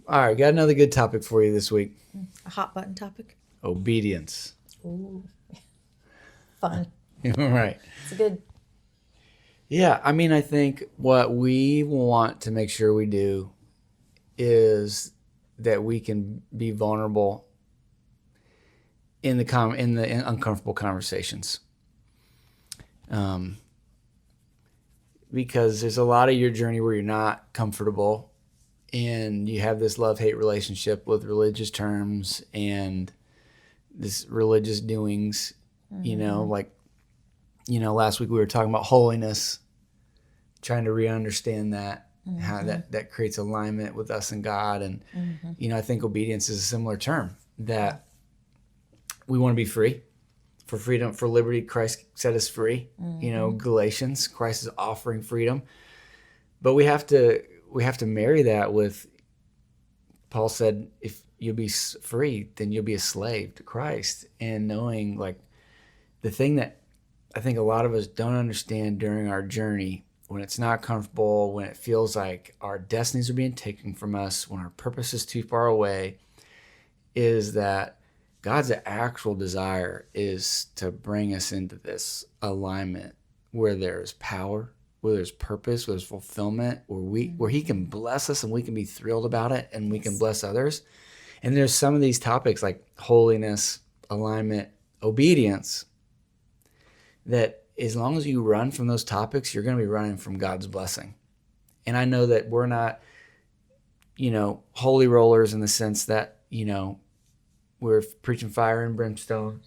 All right, got another good topic for you this week. A hot button topic. Obedience. Ooh, fun. Right. It's a good. Yeah, I mean, I think what we want to make sure we do is that we can be vulnerable in uncomfortable conversations. Um, because there's a lot of your journey where you're not comfortable and you have this love-hate relationship with religious terms and this religious doings, like, last week we were talking about holiness, trying to re-understand that, how that creates alignment with us and God. And, I think obedience is a similar term, that we want to be free. For freedom, for liberty, Christ set us free. Galatians, Christ is offering freedom. But we have to marry that with, Paul said, if you'll be free, then you'll be a slave to Christ. And knowing, like, the thing that I think a lot of us don't understand during our journey, when it's not comfortable, when it feels like our destinies are being taken from us, when our purpose is too far away, is that God's actual desire is to bring us into this alignment where there's power, where there's purpose, where there's fulfillment, where He can bless us and we can be thrilled about it and we can bless others. And there's some of these topics like holiness, alignment, obedience, that as long as you run from those topics, you're going to be running from God's blessing. And I know that we're not, holy rollers in the sense that, we're preaching fire and brimstone,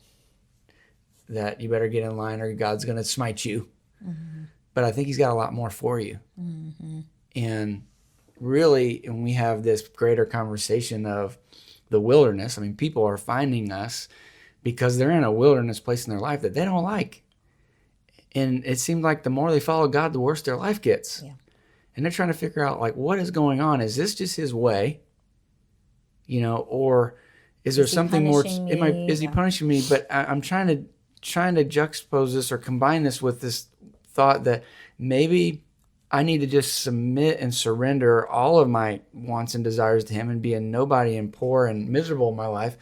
that you better get in line or God's going to smite you. Mm-hmm. But I think He's got a lot more for you. Mm-hmm. And really, when we have this greater conversation of the wilderness, I mean, people are finding us because they're in a wilderness place in their life that they don't like. And it seems like the more they follow God, the worse their life gets. Yeah. And they're trying to figure out, like, what is going on? Is this just His way? Or is there something more? Is He punishing me? But I'm trying to juxtapose this or combine this with this thought that maybe I need to just submit and surrender all of my wants and desires to Him and be a nobody and poor and miserable in my life,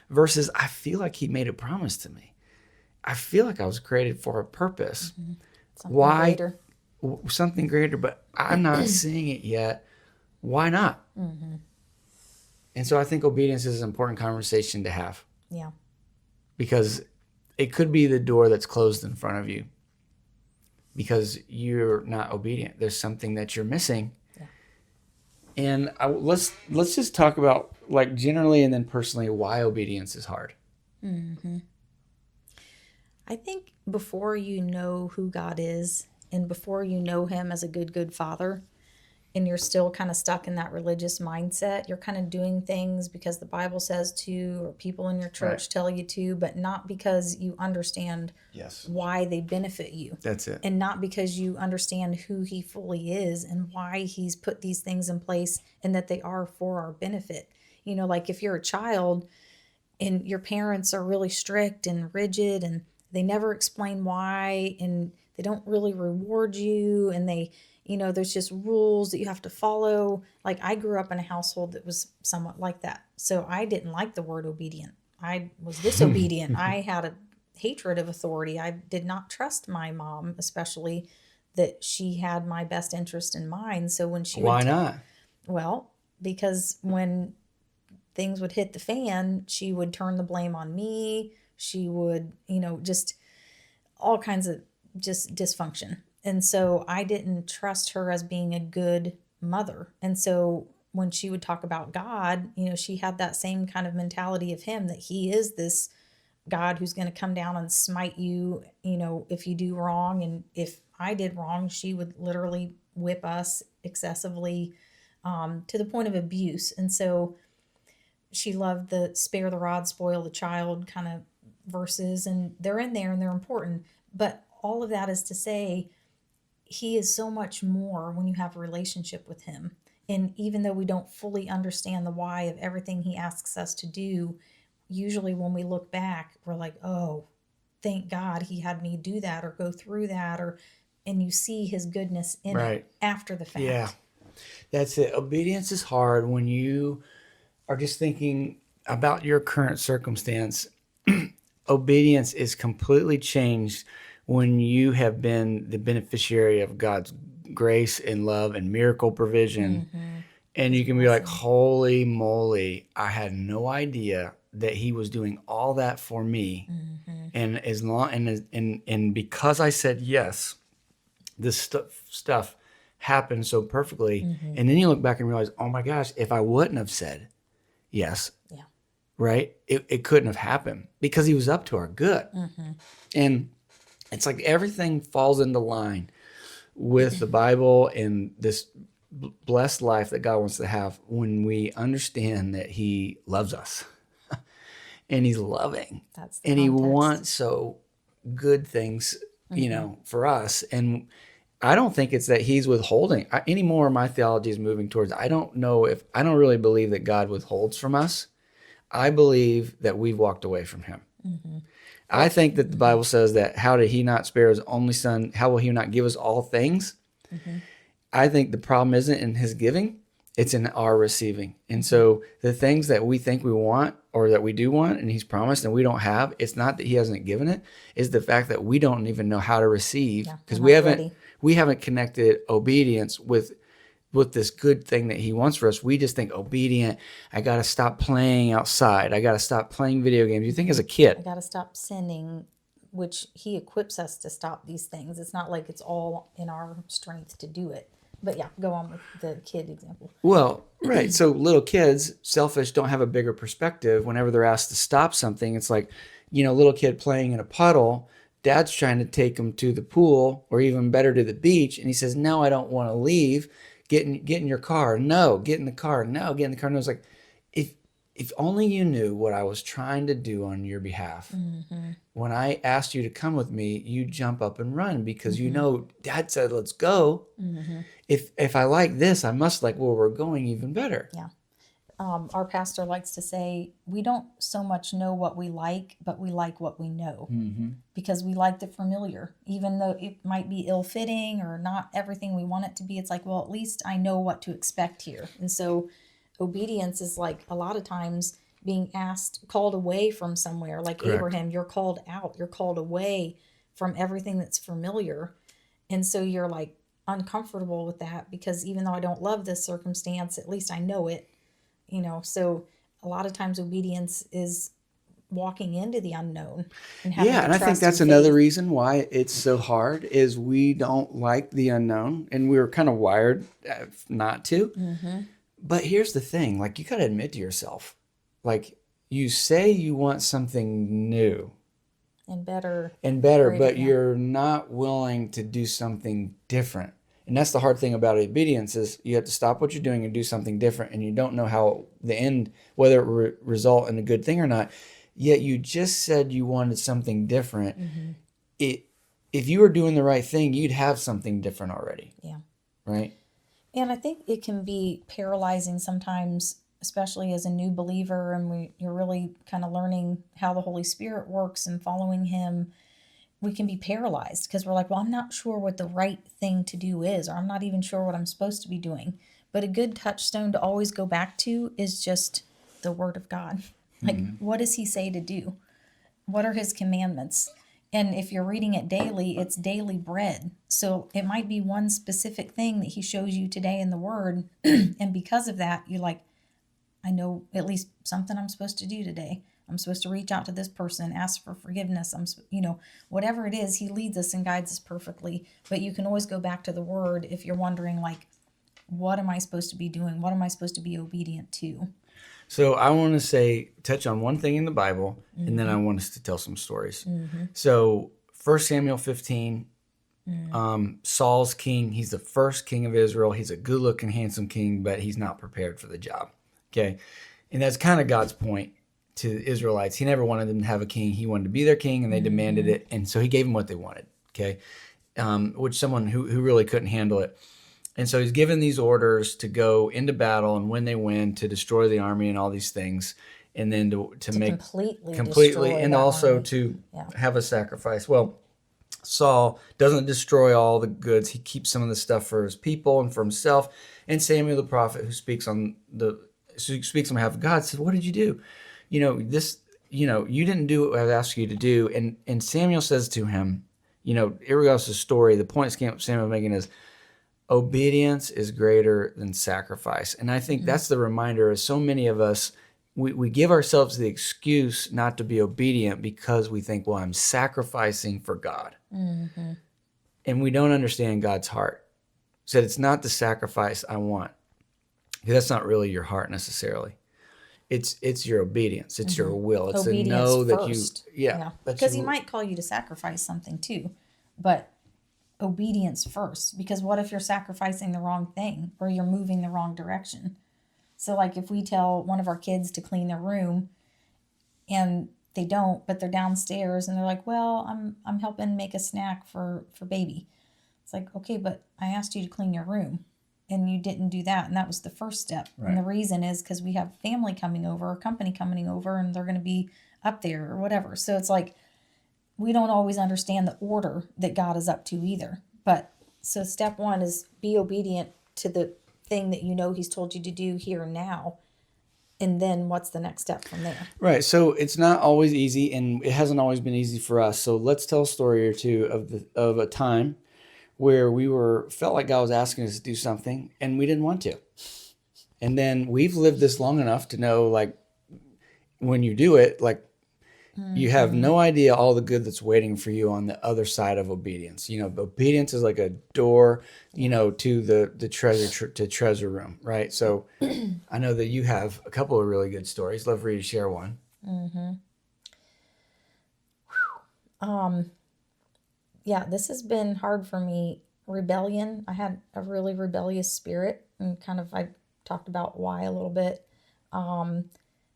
versus I feel like He made a promise to me. I feel like I was created for a purpose. Mm-hmm. Something greater. Something greater, but I'm not seeing it yet. Why not? Mm-hmm. And so I think obedience is an important conversation to have. Yeah. Because it could be the door that's closed in front of you because you're not obedient. There's something that you're missing. Yeah. And let's just talk about, like, generally and then personally, why obedience is hard. Mm-hmm. I think before you know who God is and before you know Him as a good Father, and you're still kind of stuck in that religious mindset, you're kind of doing things because the Bible says to, or people in your church tell you to, but not because you understand why they benefit you. That's it. And not because you understand who He fully is and why He's put these things in place and that they are for our benefit. Like if you're a child and your parents are really strict and rigid and they never explain why, and they don't really reward you, and they, there's just rules that you have to follow. Like I grew up in a household that was somewhat like that. So I didn't like the word obedient. I was disobedient. I had a hatred of authority. I did not trust my mom, especially, that she had my best interest in mind. So when she Why not? Well, because when things would hit the fan, she would turn the blame on me. She would, just all kinds of just dysfunction. And so I didn't trust her as being a good mother. And so when she would talk about God, she had that same kind of mentality of Him, that He is this God who's going to come down and smite you, if you do wrong. And if I did wrong, she would literally whip us excessively, to the point of abuse. And so she loved the spare the rod, spoil the child kind of verses, and they're in there and they're important. But all of that is to say, He is so much more when you have a relationship with Him. And even though we don't fully understand the why of everything He asks us to do, usually when we look back, we're like, oh, thank God He had me do that or go through that, and you see His goodness in it after the fact. Yeah. That's it. Obedience is hard when you are just thinking about your current circumstance. Obedience is completely changed when you have been the beneficiary of God's grace and love and miracle provision. And you can be like, holy moly, I had no idea that he was doing all that for me. And as long and because I said yes, this stuff happened so perfectly. And then you look back and realize, oh my gosh, if I wouldn't have said yes, right, it couldn't have happened because he was up to our good. And it's like everything falls into line with the Bible and this blessed life that God wants to have when we understand that he loves us and he's loving. That's the and he context. wants so good things, for us. And I don't think it's that he's withholding anymore. My theology is moving towards, I don't really believe that God withholds from us. I believe that we've walked away from him. I think that the Bible says that how did he not spare his only son? How will he not give us all things? I think the problem isn't in his giving, it's in our receiving. And so the things that we think we want or that we do want and he's promised and we don't have, it's not that he hasn't given it, it's the fact that we don't even know how to receive because we haven't connected obedience with this good thing that he wants for us. We just think obedient, I got to stop playing outside. I got to stop playing video games. You think as a kid. I got to stop sinning, which he equips us to stop these things. It's not like it's all in our strength to do it. But yeah, go on with the kid example. Well, right. So little kids, selfish, don't have a bigger perspective. Whenever they're asked to stop something, it's like, little kid playing in a puddle, dad's trying to take him to the pool or even better to the beach. And he says, no, I don't want to leave. Get in your car. No, get in the car. No, get in the car. And I was like, if only you knew what I was trying to do on your behalf. When I asked you to come with me, you jump up and run because Dad said, let's go. If I like this, I must like where we're going even better. Yeah. Our pastor likes to say, we don't so much know what we like, but we like what we know because we like the familiar, even though it might be ill-fitting or not everything we want it to be. It's like, well, at least I know what to expect here. And so obedience is like a lot of times being called away from somewhere, like Correct. Abraham, you're called out, you're called away from everything that's familiar. And so you're like uncomfortable with that because even though I don't love this circumstance, at least I know it. So a lot of times obedience is walking into the unknown. And I think that's another reason why it's so hard is we don't like the unknown and we're kind of wired not to. But here's the thing, like you got to admit to yourself, like you say you want something new and better, but you're not willing to do something different. And that's the hard thing about obedience is you have to stop what you're doing and do something different. And you don't know how the end, whether it will result in a good thing or not. Yet you just said you wanted something different. If you were doing the right thing, you'd have something different already. Yeah. Right? And I think it can be paralyzing sometimes, especially as a new believer and you're really kind of learning how the Holy Spirit works and following him. We can be paralyzed because we're like, well, I'm not sure what the right thing to do is, or I'm not even sure what I'm supposed to be doing. But a good touchstone to always go back to is just the Word of God. Like, what does he say to do? What are his commandments? And if you're reading it daily, it's daily bread. So it might be one specific thing that he shows you today in the Word. And because of that, you're like, I know at least something I'm supposed to do today. I'm supposed to reach out to this person, ask for forgiveness. Whatever it is, he leads us and guides us perfectly. But you can always go back to the Word if you're wondering, like, what am I supposed to be doing? What am I supposed to be obedient to? So I want to touch on one thing in the Bible, and then I want us to tell some stories. So 1 Samuel 15, Saul's king. He's the first king of Israel. He's a good-looking, handsome king, but he's not prepared for the job. Okay, and that's kind of God's point to the Israelites. He never wanted them to have a king. He wanted to be their king, and they demanded it, and so he gave them what they wanted. Okay, which someone who really couldn't handle it. And so he's given these orders to go into battle, and when they win, to destroy the army and all these things, and then to make completely and also army. To have a sacrifice. Well, Saul doesn't destroy all the goods. He keeps some of the stuff for his people and for himself. And Samuel the prophet, who speaks on behalf of God, said, "What did you do? You didn't do what I asked you to do." And Samuel says to him, irregardless of the story, the point Samuel making is obedience is greater than sacrifice. And I think that's the reminder of so many of us. We give ourselves the excuse not to be obedient because we think, well, I'm sacrificing for God. Mm-hmm. And we don't understand God's heart. Said it's not the sacrifice I want. Because that's not really your heart necessarily. It's your obedience. It's your will. It's Obedience to know that first. that Because he might call you to sacrifice something too, but obedience first. Because what if you're sacrificing the wrong thing or you're moving the wrong direction? So like if we tell one of our kids to clean their room and they don't, but they're downstairs and they're like, well, I'm helping make a snack for baby. It's like, okay, but I asked you to clean your room and you didn't do that. And that was the first step. Right. And the reason is because we have family coming over or company coming over and they're going to be up there or whatever. So it's like, we don't always understand the order that God is up to either. But so step one is be obedient to the thing that he's told you to do here and now. And then what's the next step from there? Right. So it's not always easy, and it hasn't always been easy for us. So let's tell a story or two of a time where we felt like God was asking us to do something and we didn't want to. And then we've lived this long enough to know, like, when you do it, like, you have no idea all the good that's waiting for you on the other side of obedience. Obedience is like a door, to the treasure room, right? So I know that you have a couple of really good stories. Love for you to share one. Mm-hmm. Yeah, this has been hard for me. Rebellion. I had a really rebellious spirit, and I talked about why a little bit.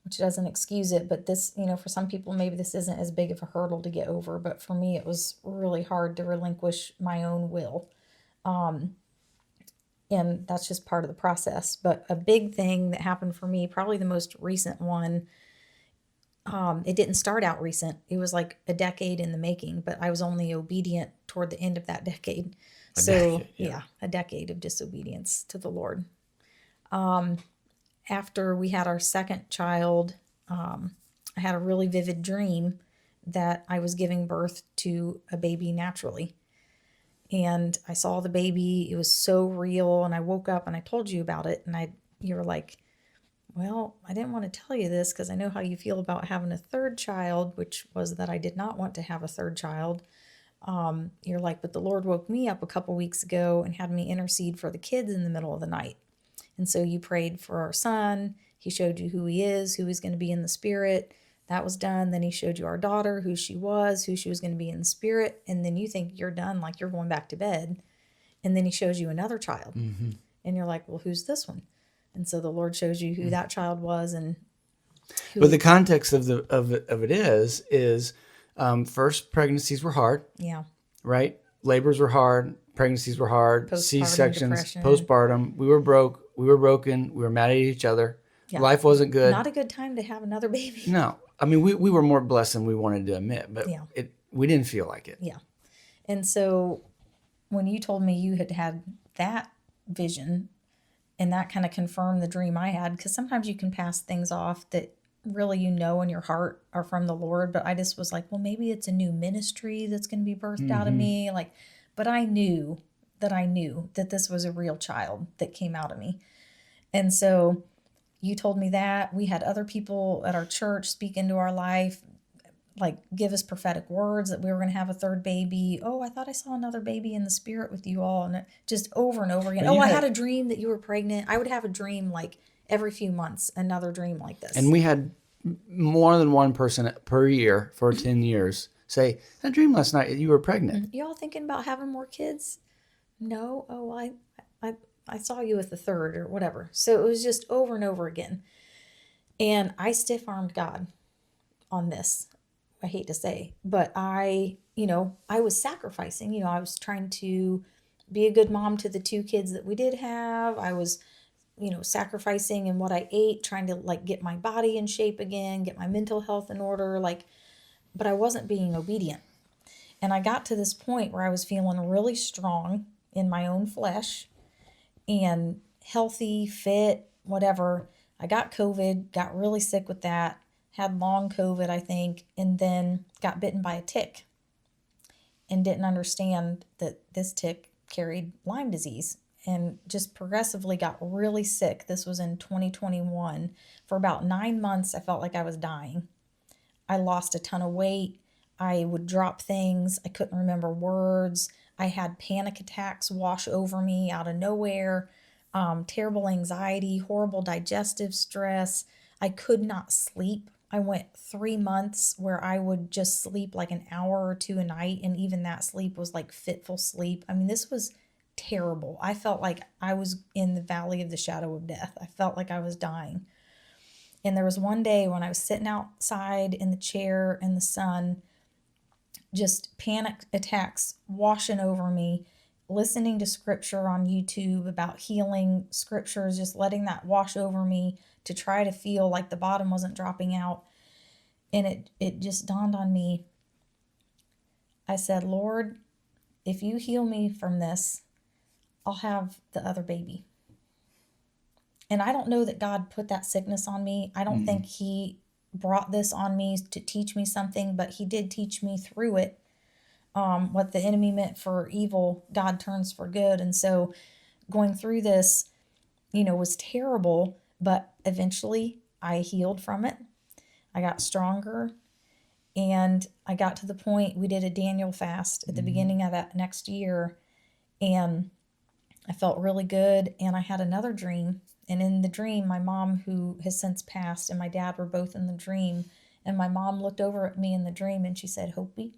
Which doesn't excuse it, but this, for some people, maybe this isn't as big of a hurdle to get over, but for me, it was really hard to relinquish my own will. And that's just part of the process. But a big thing that happened for me, probably the most recent one, it didn't start out recent. It was like a decade in the making, but I was only obedient toward the end of that decade. A decade of disobedience to the Lord. After we had our second child, I had a really vivid dream that I was giving birth to a baby naturally. And I saw the baby. It was so real. And I woke up and I told you about it. And you were like, well, I didn't want to tell you this because I know how you feel about having a third child, which was that I did not want to have a third child. You're like, but the Lord woke me up a couple weeks ago and had me intercede for the kids in the middle of the night. And so you prayed for our son. He showed you who he is, who he's going to be in the spirit. That was done. Then he showed you our daughter, who she was going to be in the spirit. And then you think you're done, like you're going back to bed. And then he shows you another child. Mm-hmm. And you're like, well, who's this one? And so the Lord shows you who that child was. But the context of it is first pregnancies were hard. Yeah. Right? Labors were hard. Pregnancies were hard. C-sections, depression. Postpartum. We were broke. We were broken. We were mad at each other. Yeah. Life wasn't good. Not a good time to have another baby. No. I mean, we were more blessed than we wanted to admit, but we didn't feel like it. Yeah. And so when you told me you had that vision, and that kind of confirmed the dream I had, because sometimes you can pass things off that really in your heart are from the Lord, but I just was like, well, maybe it's a new ministry that's going to be birthed out of me. But I knew that this was a real child that came out of me. And so you told me that. We had other people at our church speak into our life, like give us prophetic words that we were going to have a third baby. Oh, I thought I saw another baby in the spirit with you all. And just over and over again. I had a dream that you were pregnant. I would have a dream like every few months, another dream like this. And we had more than one person per year for 10 years say, I dreamed last night you were pregnant. Y'all thinking about having more kids? No. Oh, I saw you with the third or whatever. So it was just over and over again. And I stiff-armed God on this. I hate to say, but I was sacrificing. I was trying to be a good mom to the two kids that we did have. I was, sacrificing in what I ate, trying to like get my body in shape again, get my mental health in order, but I wasn't being obedient. And I got to this point where I was feeling really strong in my own flesh and healthy, fit, whatever. I got COVID, got really sick with that, had long COVID, I think, and then got bitten by a tick and didn't understand that this tick carried Lyme disease and just progressively got really sick. This was in 2021. For about 9 months, I felt like I was dying. I lost a ton of weight. I would drop things. I couldn't remember words. I had panic attacks wash over me out of nowhere, terrible anxiety, horrible digestive stress. I could not sleep. I went 3 months where I would just sleep like an hour or two a night, and even that sleep was like fitful sleep. I mean, this was terrible. I felt like I was in the valley of the shadow of death. I felt like I was dying. And there was one day when I was sitting outside in the chair in the sun, just panic attacks washing over me, listening to scripture on YouTube about healing scriptures, just letting that wash over me to try to feel like the bottom wasn't dropping out. And it just dawned on me. I said, Lord, if you heal me from this, I'll have the other baby. And I don't know that God put that sickness on me. I don't think he brought this on me to teach me something, but he did teach me through it. What the enemy meant for evil, God turns for good. And so going through this, was terrible, but eventually I healed from it. I got stronger, and I got to the point, we did a Daniel fast at the beginning of that next year, and I felt really good. And I had another dream. And in the dream, my mom, who has since passed, and my dad were both in the dream. And my mom looked over at me in the dream and she said, Hopi,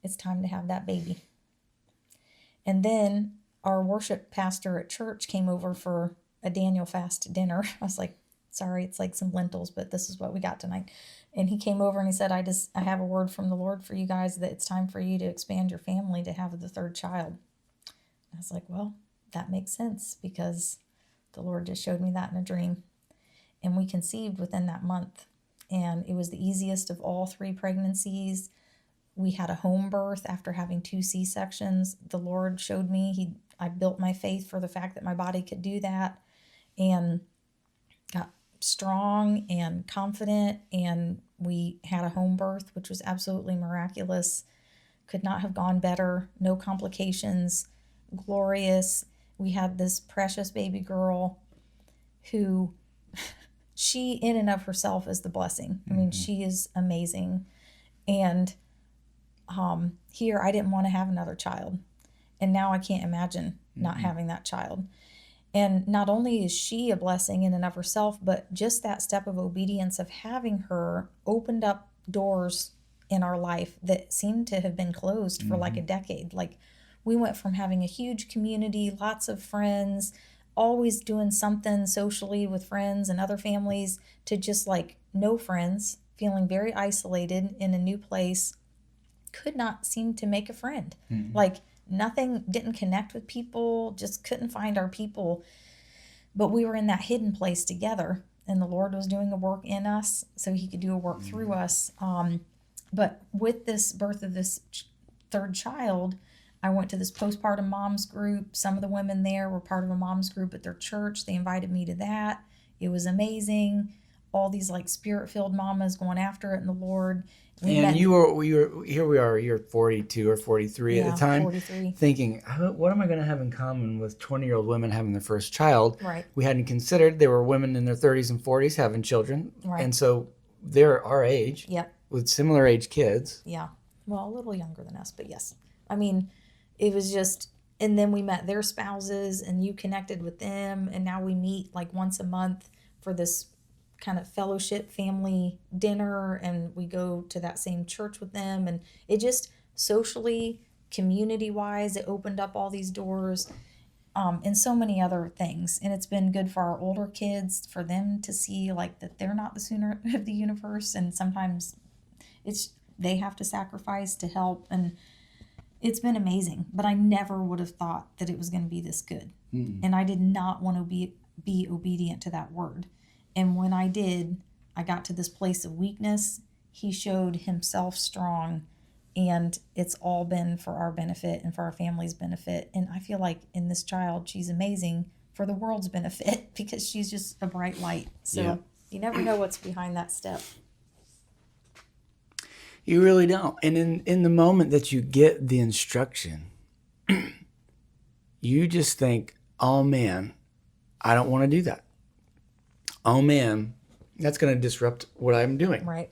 it's time to have that baby. And then our worship pastor at church came over for a Daniel fast dinner. I was like, sorry, it's like some lentils, but this is what we got tonight. And he came over and he said, I have a word from the Lord for you guys, that it's time for you to expand your family to have the third child. I was like, well, that makes sense, because the Lord just showed me that in a dream. And we conceived within that month. And it was the easiest of all 3 pregnancies. We had a home birth after having 2 C-sections. The Lord showed me, I built my faith for the fact that my body could do that, and got strong and confident. And we had a home birth, which was absolutely miraculous. Could not have gone better. No complications. Glorious. We had this precious baby girl who, she in and of herself is the blessing. I mean, she is amazing. And here, I didn't want to have another child. And now I can't imagine not having that child. And not only is she a blessing in and of herself, but just that step of obedience of having her opened up doors in our life that seemed to have been closed for like a decade. Like, we went from having a huge community, lots of friends, always doing something socially with friends and other families, to just like no friends, feeling very isolated in a new place, could not seem to make a friend. Like, nothing, didn't connect with people, just couldn't find our people. But we were in that hidden place together, and the Lord was doing a work in us so he could do a work through us. But with this birth of this third child, I went to this postpartum moms group. Some of the women there were part of a moms group at their church. They invited me to that. It was amazing. All these like spirit-filled mamas going after it in the Lord. And you were here we are, you're 42 or 43 at the time, 43. thinking, what am I going to have in common with 20-year-old women having their first child? Right. We hadn't considered there were women in their 30s and 40s having children. Right. And so they're our age. Yep. With similar age kids. Yeah. Well, a little younger than us, but yes. I mean, it was just, and then we met their spouses and you connected with them. And now we meet like once a month for this kind of fellowship family dinner, and we go to that same church with them. And it just socially, community wise, it opened up all these doors, and so many other things. And it's been good for our older kids, for them to see like that they're not the center of the universe. And sometimes they have to sacrifice to help. And it's been amazing, but I never would have thought that it was going to be this good. And I did not want to be obedient to that word. And when I did, I got to this place of weakness. He showed himself strong, and it's all been for our benefit and for our family's benefit. And I feel like in this child, she's amazing, for the world's benefit because she's just a bright light. So Yeah. you never know what's behind that step. You really don't. And in the moment that you get the instruction, you just think, oh man, I don't want to do that. Oh man, that's going to disrupt what I'm doing. Right.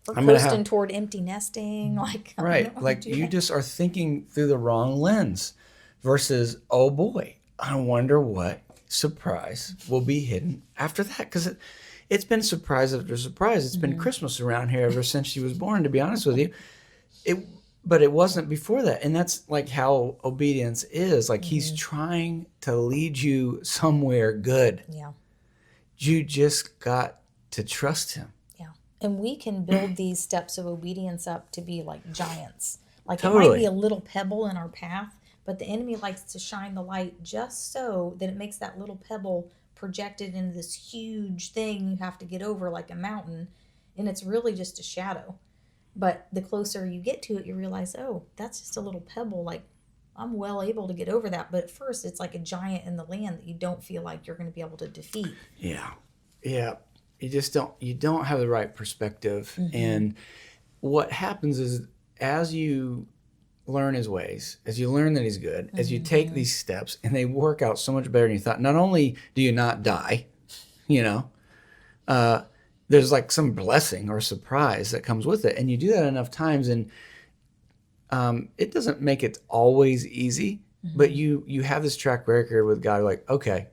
Or I'm gonna coasting have- toward empty nesting. Like, I Right. don't wanna Like do you that. just are thinking through the wrong lens versus, oh boy, I wonder what surprise will be hidden after that. Because it's been surprise after surprise. It's been Christmas around here ever since she was born, to be honest with you. But it wasn't before that. And that's like how obedience is. Like he's trying to lead you somewhere good. Yeah. You just got to trust him. Yeah. And we can build these steps of obedience up to be like giants. Like it Totally. might be a little pebble in our path, but the enemy likes to shine the light just so that it makes that little pebble projected into this huge thing you have to get over like a mountain. And it's really just a shadow. But the closer you get to it, you realize, oh, that's just a little pebble. Like I'm well able to get over that. But at first, it's like a giant in the land that you don't feel like you're going to be able to defeat. Yeah. Yeah. You don't have the right perspective. And what happens is as you learn his ways, as you learn that he's good, as you take these steps and they work out so much better than you thought, not only do you not die, there's like some blessing or surprise that comes with it. And you do that enough times and it doesn't make it always easy, but you have this track record with God, like, okay,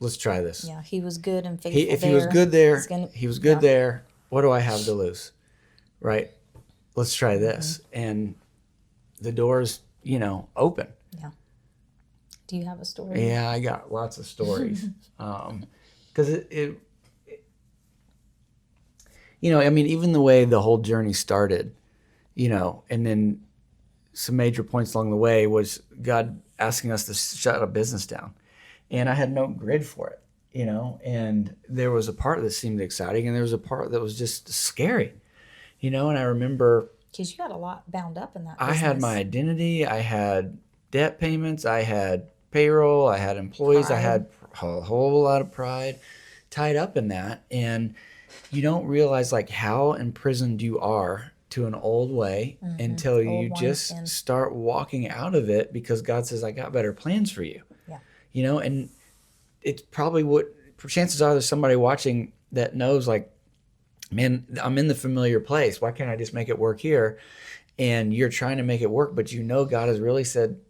let's try this. Yeah, he was good and faithful. If he was good there, He's he was good yeah. there. What do I have to lose? Right? Let's try this. And the door's, open. Yeah. Do you have a story? Yeah, I got lots of stories. Because even the way the whole journey started, and then some major points along the way was God asking us to shut a business down. And I had no grid for it, and there was a part that seemed exciting and there was a part that was just scary, and I remember Because you got a lot bound up in that I business. had my identity, I had debt payments, I had payroll, I had employees, I had a whole lot of pride tied up in that. And you don't realize like how imprisoned you are to an old way until you just wineskin. start walking out of it because God says, I got better plans for you. Yeah. And it's probably chances are there's somebody watching that knows like, man, I'm in the familiar place. Why can't I just make it work here? And you're trying to make it work, but God has really said,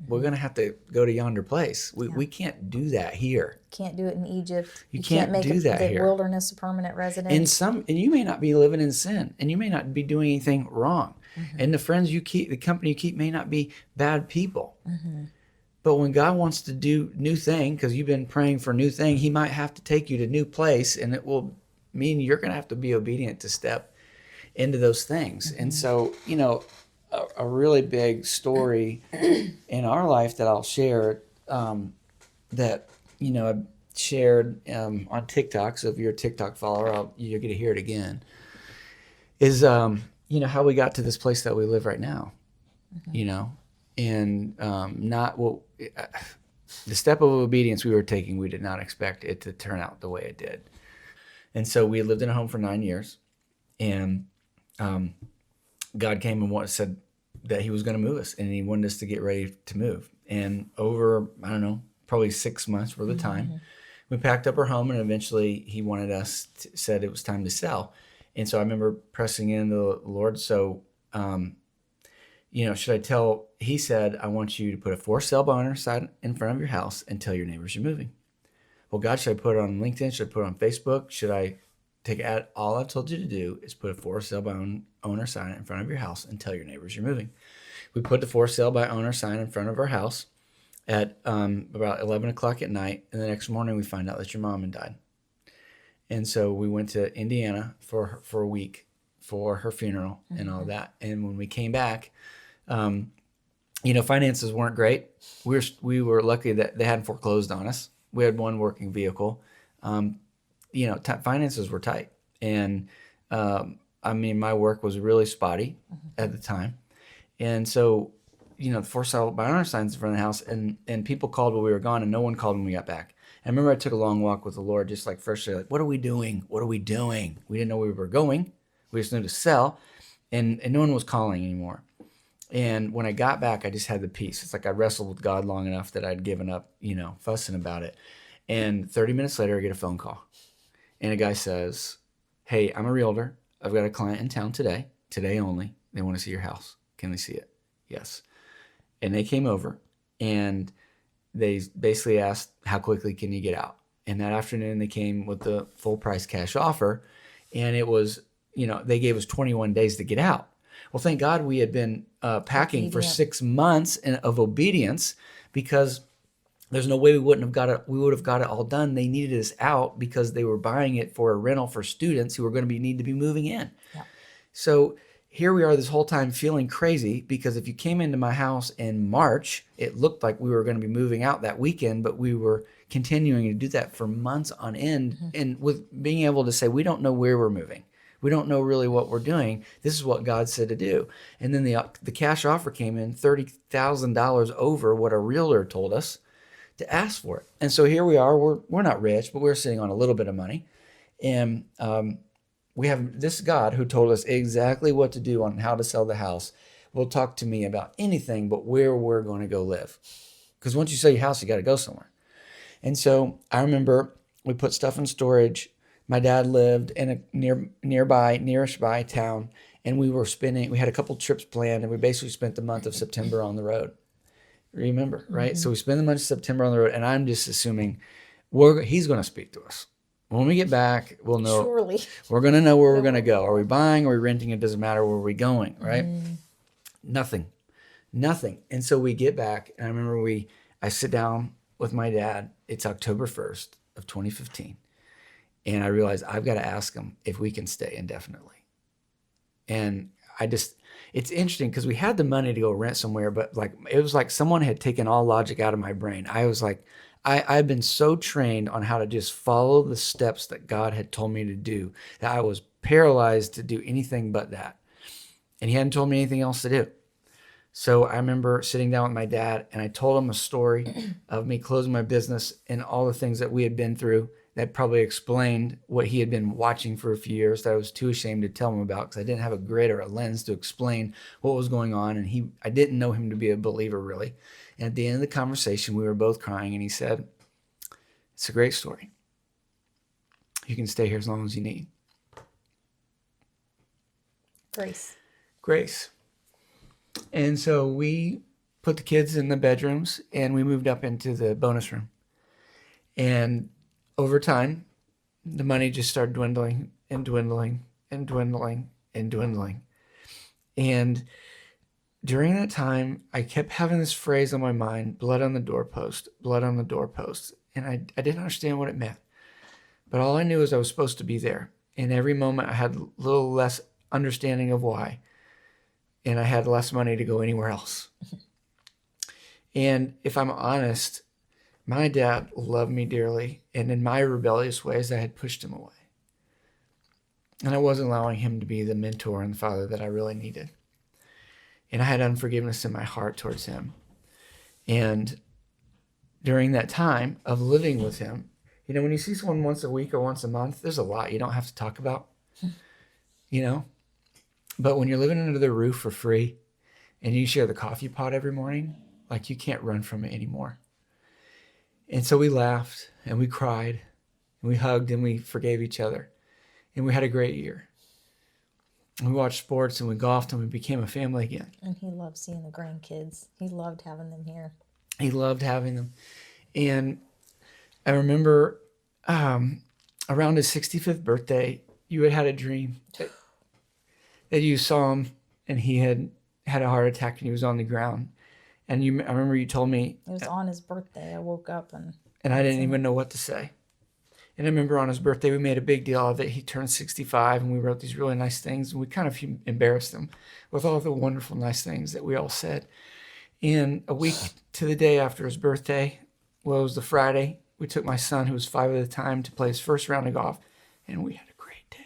we're going to have to go to yonder place. We can't do that here. Can't do it in Egypt. You can't make do that the here. wilderness a permanent residence. And you may not be living in sin, and you may not be doing anything wrong. And the friends you keep, the company you keep may not be bad people. But when God wants to do new thing, because you've been praying for new thing, he might have to take you to new place, and it will mean you're going to have to be obedient to step into those things. And so, a really big story in our life that I'll share that, I shared on TikTok. So if you're a TikTok follower, you'll get to hear it again, is, how we got to this place that we live right now, and not what the step of obedience we were taking, we did not expect it to turn out the way it did. And so we lived in a home for 9 years, and God came and said that he was going to move us, and he wanted us to get ready to move. And over, I don't know, probably 6 months worth of time, we packed up our home, and eventually he wanted us, said it was time to sell. And so I remember pressing into the Lord. So, should I tell, he said, I want you to put a for sale by owner sign in front of your house and tell your neighbors you're moving. Well, God, should I put it on LinkedIn? Should I put it on Facebook? Should I take it? All I've told you to do is put a for sale by owner sign in front of your house and tell your neighbors you're moving. We put the for sale by owner sign in front of our house at about 11 o'clock at night. And the next morning we find out that your mom had died. And so we went to Indiana for a week for her funeral and all that. And when we came back, finances weren't great. We were lucky that they hadn't foreclosed on us. We had one working vehicle. Finances were tight. And, my work was really spotty at the time. And so, the for sale by owner signs in front of the house, and people called while we were gone, and no one called when we got back. I remember I took a long walk with the Lord, just like firstly, like, what are we doing? What are we doing? We didn't know where we were going. We just knew to sell, and no one was calling anymore. And when I got back, I just had the peace. It's like I wrestled with God long enough that I'd given up, fussing about it. And 30 minutes later, I get a phone call. And a guy says, hey, I'm a realtor. I've got a client in town today only. They want to see your house. Can they see it? Yes. And they came over, and they basically asked, how quickly can you get out? And that afternoon, they came with the full price cash offer. And it was, they gave us 21 days to get out. Well, thank God we had been packing for 6 months of obedience, because there's no way we would have got it all done. They needed us out because they were buying it for a rental for students who were going to need to be moving in. Yeah. So here we are this whole time feeling crazy, because if you came into my house in March, it looked like we were going to be moving out that weekend, but we were continuing to do that for months on end. Mm-hmm. And with being able to say, we don't know where we're moving. We don't know really what we're doing. This is what God said to do. And then the cash offer came in $30,000 over what a realtor told us to ask for it. And so here we are. We're not rich, but we're sitting on a little bit of money. And we have this God who told us exactly what to do on how to sell the house. Will talk to me about anything but where we're going to go live. Because once you sell your house, you got to go somewhere. And so I remember we put stuff in storage. My dad lived in a nearish by town, and we had a couple trips planned, and we basically spent the month of September on the road. Remember, right? Mm-hmm. So we spend the month of September on the road, and I'm just assuming he's going to speak to us. When we get back, we'll know. Surely. We're going to know where we're going to go. Are we buying? Are we renting? It doesn't matter where we're going, right? Nothing. And so we get back, and I remember I sit down with my dad. It's October 1st of 2015. And I realized I've got to ask him if we can stay indefinitely. And it's interesting because we had the money to go rent somewhere, but it was like someone had taken all logic out of my brain. I was like, I've been so trained on how to just follow the steps that God had told me to do that I was paralyzed to do anything but that. And he hadn't told me anything else to do. So I remember sitting down with my dad, and I told him a story of me closing my business and all the things that we had been through that probably explained what he had been watching for a few years that I was too ashamed to tell him about, because I didn't have a grid or a lens to explain what was going on. And I didn't know him to be a believer, really. And at the end of the conversation, we were both crying, and he said, it's a great story. You can stay here as long as you need. Grace. And so we put the kids in the bedrooms, and we moved up into the bonus room. And over time, the money just started dwindling and dwindling and dwindling and dwindling. And during that time, I kept having this phrase on my mind, blood on the doorpost, blood on the doorpost. And I didn't understand what it meant. But all I knew is I was supposed to be there. And every moment I had a little less understanding of why. And I had less money to go anywhere else. And if I'm honest, my dad loved me dearly, and in my rebellious ways, I had pushed him away. And I wasn't allowing him to be the mentor and father that I really needed. And I had unforgiveness in my heart towards him. And during that time of living with him, when you see someone once a week or once a month, there's a lot you don't have to talk about, But when you're living under their roof for free, and you share the coffee pot every morning, you can't run from it anymore. And so we laughed, and we cried, and we hugged, and we forgave each other. And we had a great year. And we watched sports, and we golfed, and we became a family again. And he loved seeing the grandkids. He loved having them here. He loved having them. And I remember around his 65th birthday, you had a dream that you saw him, and he had a heart attack, and he was on the ground. And I remember you told me... It was on his birthday. I woke up and I didn't even know what to say. And I remember on his birthday, we made a big deal of it. He turned 65, and we wrote these really nice things. And we kind of embarrassed him with all the wonderful, nice things that we all said. And a week to the day after his birthday, it was the Friday, we took my son, who was 5 at the time, to play his first round of golf. And we had a great day.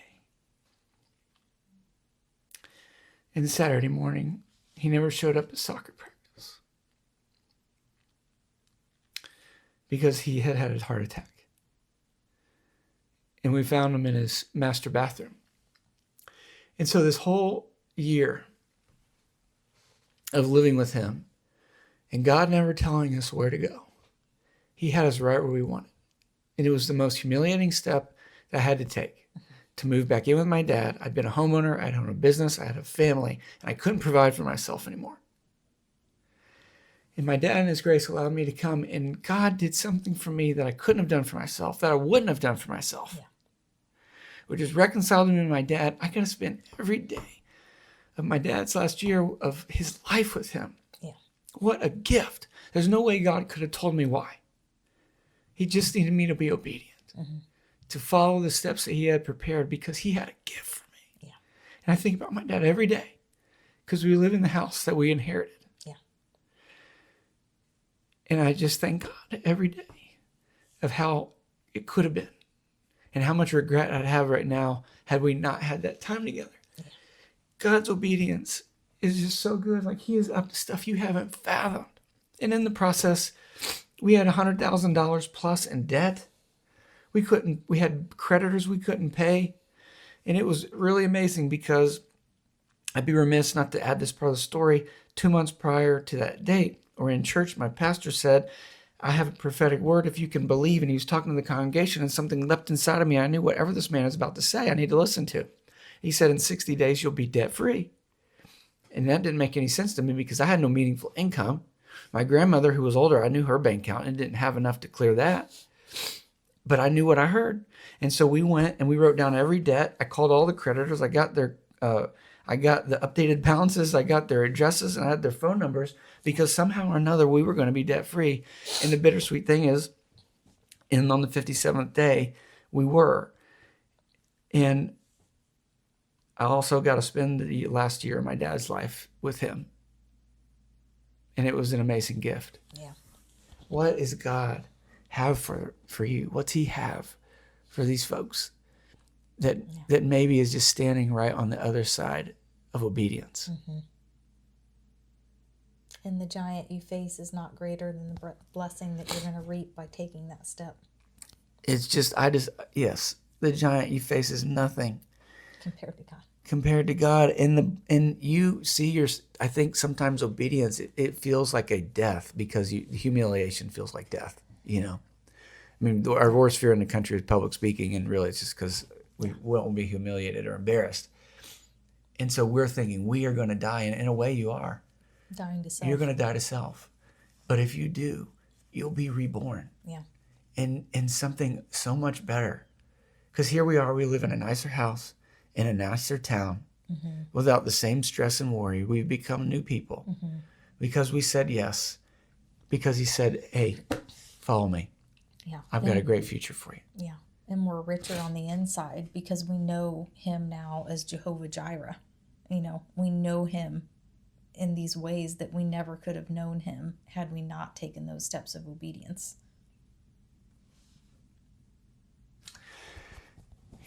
And Saturday morning, he never showed up at soccer practice. because he had had a heart attack. And we found him in his master bathroom. And so this whole year of living with him and God never telling us where to go, he had us right where we wanted. And it was the most humiliating step that I had to take to move back in with my dad. I'd been a homeowner, I'd owned a business, I had a family, and I couldn't provide for myself anymore. And my dad in his grace allowed me to come, and God did something for me that I couldn't have done for myself, that I wouldn't have done for myself. Yeah. Which is reconciled me to my dad. I got to spend every day of my dad's last year of his life with him. Yeah. What a gift. There's no way God could have told me why. He just needed me to be obedient, to follow the steps that he had prepared because he had a gift for me. Yeah. And I think about my dad every day because we live in the house that we inherited. Yeah. And I just thank God every day of how it could have been and how much regret I'd have right now had we not had that time together. Yeah. God's obedience is just so good. Like he is up to stuff you haven't fathomed. And in the process, we had $100,000 plus in debt. We had creditors we couldn't pay. And it was really amazing because I'd be remiss not to add this part of the story. 2 months prior to that date, or in church, my pastor said, I have a prophetic word if you can believe. And he was talking to the congregation and something leapt inside of me. I knew whatever this man was about to say, I need to listen to. He said, in 60 days, you'll be debt free. And that didn't make any sense to me because I had no meaningful income. My grandmother, who was older, I knew her bank account and didn't have enough to clear that. But I knew what I heard. And so we went and we wrote down every debt. I called all the creditors. I got the updated balances. I got their addresses and I had their phone numbers because somehow or another we were going to be debt free. And the bittersweet thing is, and on the 57th day, we were. And I also got to spend the last year of my dad's life with him. And it was an amazing gift. Yeah. What does God have for you? What's he have for these folks that maybe is just standing right on the other side of obedience? Mm-hmm. And the giant you face is not greater than the blessing that you're going to reap by taking that step. It's just, yes, the giant you face is nothing compared to God. And you see I think sometimes obedience, it feels like a death because humiliation feels like death, you know. I mean, our worst fear in the country is public speaking, and really it's just because we won't be humiliated or embarrassed. And so we're thinking we are going to die, and in a way you are. Dying to self. You're going to die to self. But if you do, you'll be reborn. Yeah. In something so much better. Because here we are, we live in a nicer house, in a nicer town, without the same stress and worry. We've become new people because we said yes, because he said, hey, follow me. Yeah. I've got a great future for you. Yeah. And we're richer on the inside because we know him now as Jehovah Jireh. You know, we know him in these ways that we never could have known him had we not taken those steps of obedience.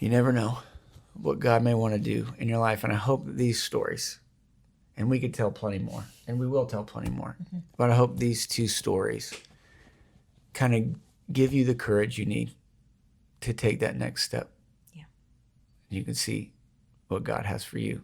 You never know what God may want to do in your life. And I hope that these stories, and we could tell plenty more, and we will tell plenty more, but I hope these 2 stories kind of give you the courage you need to take that next step. Yeah. You can see what God has for you